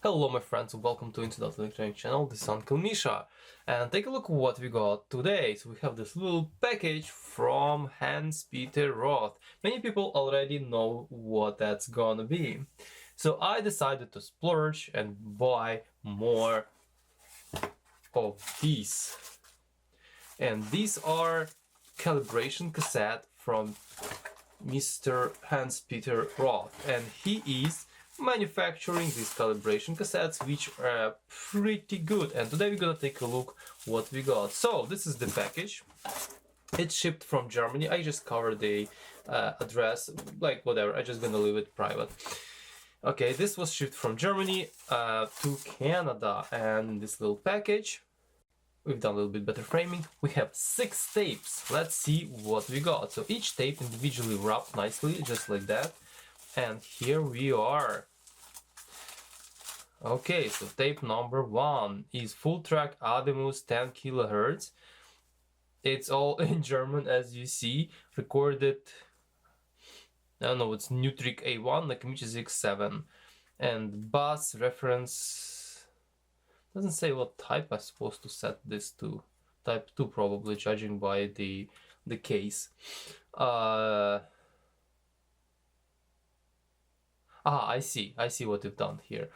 Hello my friends and welcome to Into the Electronic channel. This is Uncle Misha and take a look at what we got today. So we have this little package from Hanspeter Roth. Many people already know what that's gonna be. So I decided to splurge and buy more of these. And these are calibration cassette from Mr. Hanspeter Roth, and he is manufacturing these calibration cassettes, which are pretty good. And today we're gonna take a look what we got. So this is the package. It's shipped from Germany. I just covered the address, like whatever. I just gonna leave it private. Okay, this was shipped from Germany to Canada, and this little package. We've done a little bit better framing. We have 6 tapes. Let's see what we got. So each tape individually wrapped nicely, just like that. And here we are. Okay, so tape number 1 is full track Ademus 10 kHz. It's all in German, as you see. Recorded, I don't know, it's Nutric A1, like Music 7. And bus reference, doesn't say what type I'm supposed to set this to. Type 2 probably, judging by the case. I see what you've done here.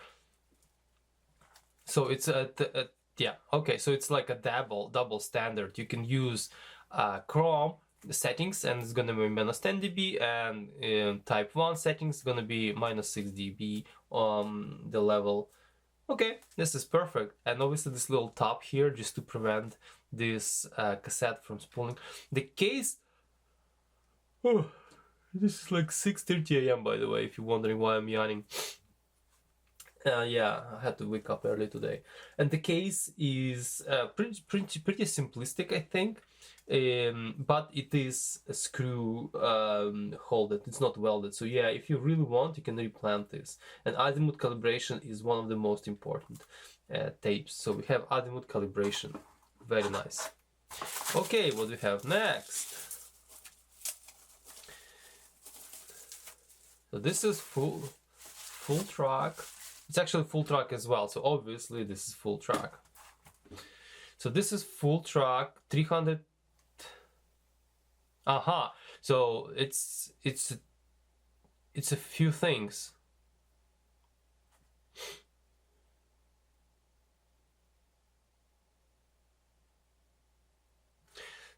So it's yeah, okay, so it's like a double standard. You can use Chrome settings and it's gonna be minus 10 dB, and type 1 settings is gonna be minus 6 dB on the level. Okay, this is perfect. And obviously this little top here just to prevent this cassette from spooling. The case, oh, this is like 6:30 AM, by the way, if you're wondering why I'm yawning. Yeah, I had to wake up early today. And the case is pretty simplistic, I think. But it is a screw holded. It's not welded. So yeah, if you really want, you can replant this. And azimuth calibration is one of the most important tapes. So we have azimuth calibration. Very nice. Okay, what do we have next? So this is full track. It's actually full track as well, so obviously this is full track. So this is full track 300. So it's a few things.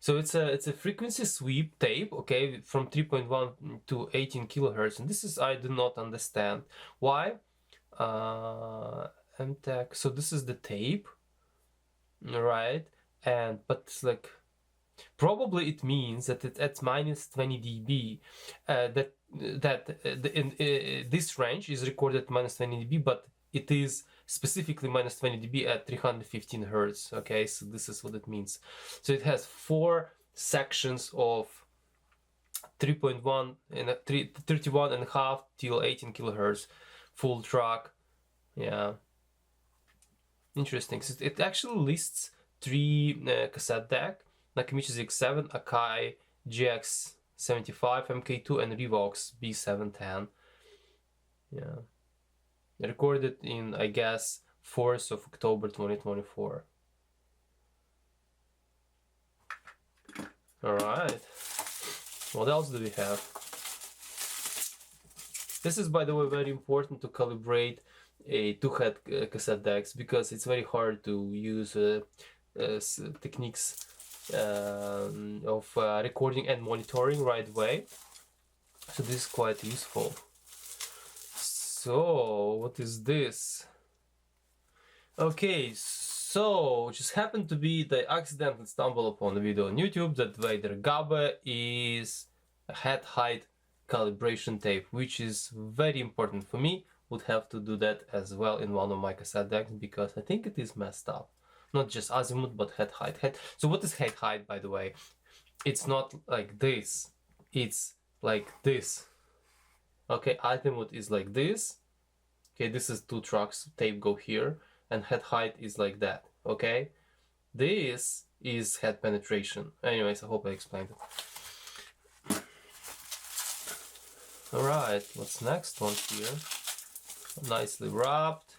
So it's a frequency sweep tape, okay, from 3.1 to 18 kilohertz, and this is, I do not understand why. MTech. So this is the tape, right? But it's like, probably it means that it's at minus 20 dB. This range is recorded minus 20 dB, but it is specifically minus 20 dB at 315 hertz. Okay, so this is what it means. So it has 4 sections of 3.1 and 31 and a half till 18 kilohertz. Full track. Yeah, interesting. So it actually lists 3 cassette deck, like Music 7, Akai GX75, MK2, and Revox B710. Yeah, recorded in, I guess, 4th of October 2024. All right, what else do we have? This is, by the way, very important to calibrate a 2-head cassette decks, because it's very hard to use techniques of recording and monitoring right away. So this is quite useful. So what is this? Okay, so just happened to be that I accidentally stumbled upon a video on YouTube that Vader Gabe is a head height calibration tape, which is very important for me. Would have to do that as well in one of my cassette decks, because I think it is messed up. Not just azimuth, but head height. So what is head height, by the way? It's not like this, it's like this. Okay, azimuth is like this. Okay, this is 2 tracks, tape go here, and head height is like that. Okay, this is head penetration. Anyways, I hope I explained it. Alright, what's next one here? Nicely wrapped.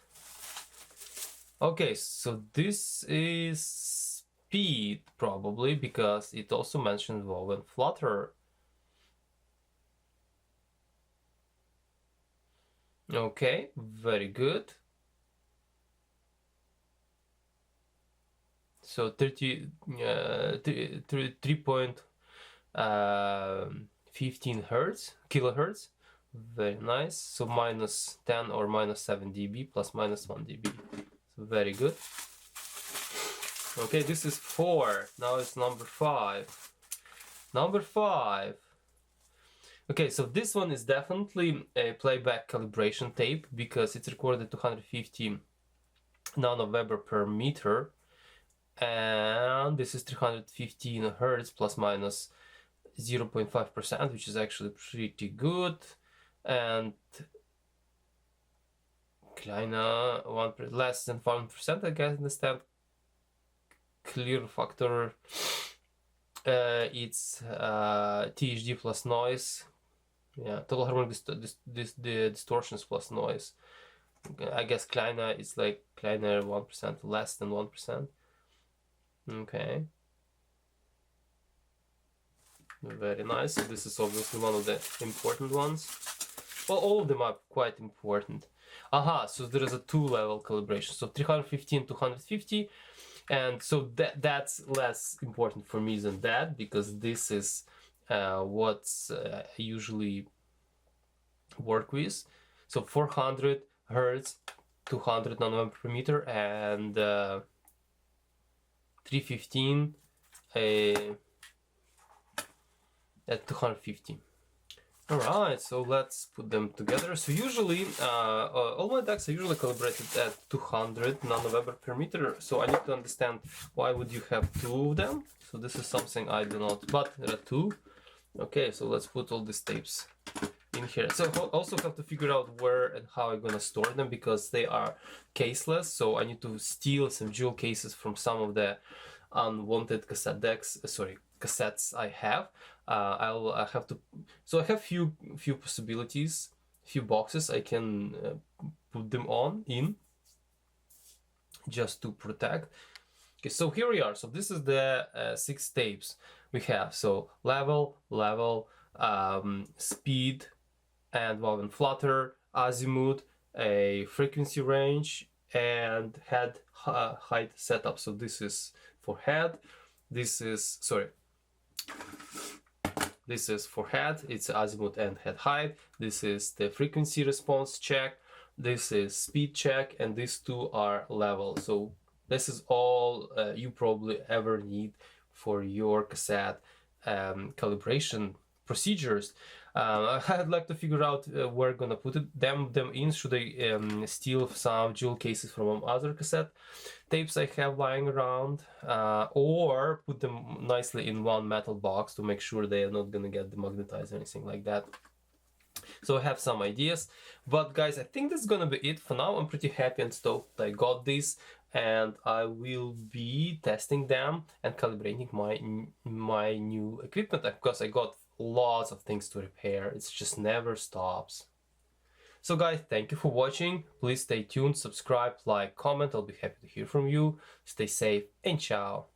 Okay, so this is speed probably, because it also mentioned wow and flutter. Okay, very good. So 3.15 hertz, kilohertz. Very nice. So minus 10 or minus 7 dB plus minus 1 dB. So very good. Okay, this is 4. Now it's number 5. Number 5. Okay, so this one is definitely a playback calibration tape because it's recorded 250 nanoweber per meter, and this is 315 hertz plus minus 0.5%, which is actually pretty good, and kleiner less than 1%, I guess. Understand clear factor. It's THD plus noise. Yeah, total harmonic distortions plus noise. I guess kleiner is like kleiner 1%, less than 1%. Okay. Very nice. So this is obviously one of the important ones. Well, all of them are quite important. Aha, so there is a 2-level calibration. So 315 to 150. And so that's less important for me than that, because this is what's I usually work with. So 400 hertz, 200 nanometer per meter, and 315 at 250. Alright, so let's put them together. So usually, all my decks are usually calibrated at 200 nanoweber per meter. So I need to understand why would you have 2 of them. So this is something I do not, but there are 2. Okay, so let's put all these tapes in here. So I also have to figure out where and how I'm gonna store them, because they are caseless. So I need to steal some jewel cases from some of the unwanted cassette decks, cassettes I have. I have to, so I have few possibilities, few boxes I can put them in just to protect. Okay, so here we are. So this is the 6 tapes we have. So level, speed, and wow and flutter, azimuth, a frequency range, and head height setup. So this is for head. This is for head, it's azimuth and head height. This is the frequency response check. This is speed check, and these 2 are level. So this is all you probably ever need for your cassette calibration procedures. I'd like to figure out where I'm gonna put them in. Should I steal some jewel cases from other cassette tapes I have lying around, or put them nicely in one metal box to make sure they are not gonna get demagnetized or anything like that. So I have some ideas, but guys, I think that's gonna be it for now. I'm pretty happy and stoked I got this, and I will be testing them and calibrating my new equipment, because I got lots of things to repair. It just never stops. So guys, thank you for watching. Please stay tuned, subscribe, like, comment. I'll be happy to hear from you. Stay safe and ciao.